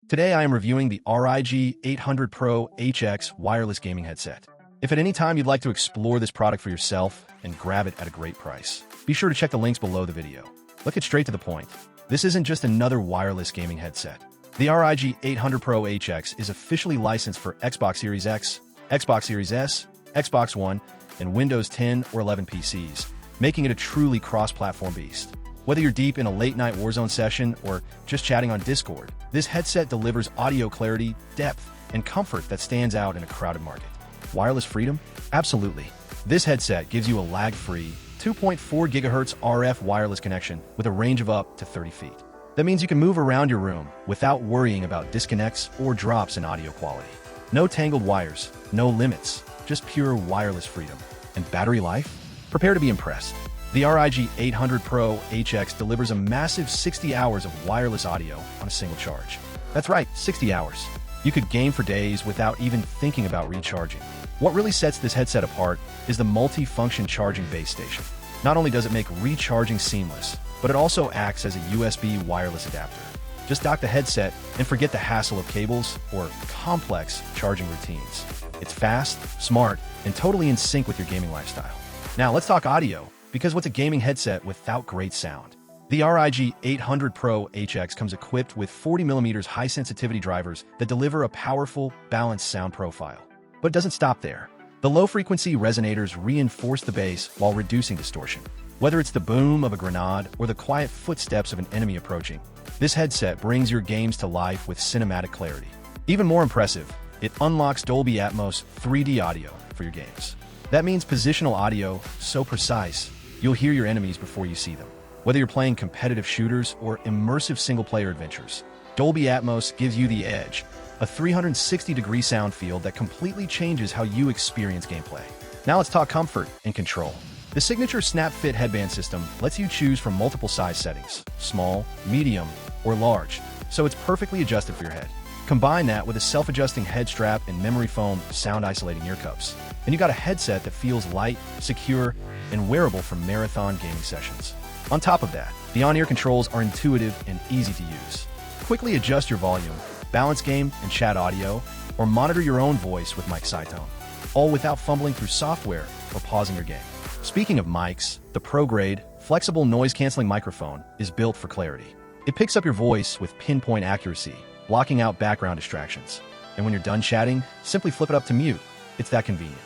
Today I am reviewing the RIG 800 Pro HX wireless gaming headset. If at any time you'd like to explore this product for yourself and grab it at a great price, be sure to check the links below the video. Let's get straight to the point. This isn't just another wireless gaming headset. The RIG 800 Pro HX is officially licensed for Xbox Series X, Xbox Series S, Xbox One, and Windows 10 or 11 PCs, making it a truly cross-platform beast. Whether you're deep in a late-night Warzone session or just chatting on Discord, this headset delivers audio clarity, depth, and comfort that stands out in a crowded market. Wireless freedom? Absolutely. This headset gives you a lag-free 2.4 GHz RF wireless connection with a range of up to 30 feet. That means you can move around your room without worrying about disconnects or drops in audio quality. No tangled wires, no limits, just pure wireless freedom. And battery life? Prepare to be impressed. The RIG 800 Pro HX delivers a massive 60 hours of wireless audio on a single charge. That's right, 60 hours. You could game for days without even thinking about recharging. What really sets this headset apart is the multi-function charging base station. Not only does it make recharging seamless, but it also acts as a USB wireless adapter. Just dock the headset and forget the hassle of cables or complex charging routines. It's fast, smart, and totally in sync with your gaming lifestyle. Now let's talk audio. Because what's a gaming headset without great sound? The RIG 800 Pro HX comes equipped with 40mm high-sensitivity drivers that deliver a powerful, balanced sound profile. But it doesn't stop there. The low-frequency resonators reinforce the bass while reducing distortion. Whether it's the boom of a grenade or the quiet footsteps of an enemy approaching, this headset brings your games to life with cinematic clarity. Even more impressive, it unlocks Dolby Atmos 3D audio for your games. That means positional audio so precise, you'll hear your enemies before you see them. Whether you're playing competitive shooters or immersive single-player adventures, Dolby Atmos gives you the edge, a 360-degree sound field that completely changes how you experience gameplay. Now let's talk comfort and control. The signature Snap Fit headband system lets you choose from multiple size settings, small, medium, or large, so it's perfectly adjusted for your head. Combine that with a self-adjusting head strap and memory foam sound-isolating ear cups, and you got a headset that feels light, secure, and wearable for marathon gaming sessions. On top of that, the on-ear controls are intuitive and easy to use. Quickly adjust your volume, balance game and chat audio, or monitor your own voice with mic SiTone, all without fumbling through software or pausing your game. Speaking of mics, the Pro-grade, flexible noise-canceling microphone is built for clarity. It picks up your voice with pinpoint accuracy, blocking out background distractions. And when you're done chatting, simply flip it up to mute. It's that convenient.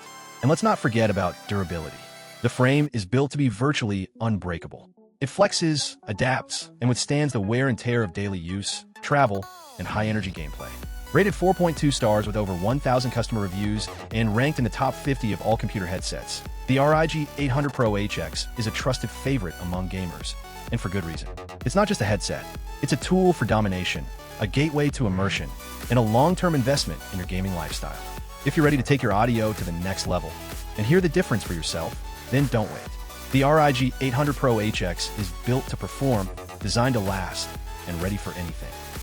And let's not forget about durability. The frame is built to be virtually unbreakable. It flexes, adapts, and withstands the wear and tear of daily use, travel, and high-energy gameplay. Rated 4.2 stars with over 1,000 customer reviews and ranked in the top 50 of all computer headsets, the RIG 800 Pro HX is a trusted favorite among gamers, and for good reason. It's not just a headset. It's a tool for domination, a gateway to immersion, and a long-term investment in your gaming lifestyle. If you're ready to take your audio to the next level and hear the difference for yourself, then don't wait. The RIG 800 Pro HX is built to perform, designed to last, and ready for anything.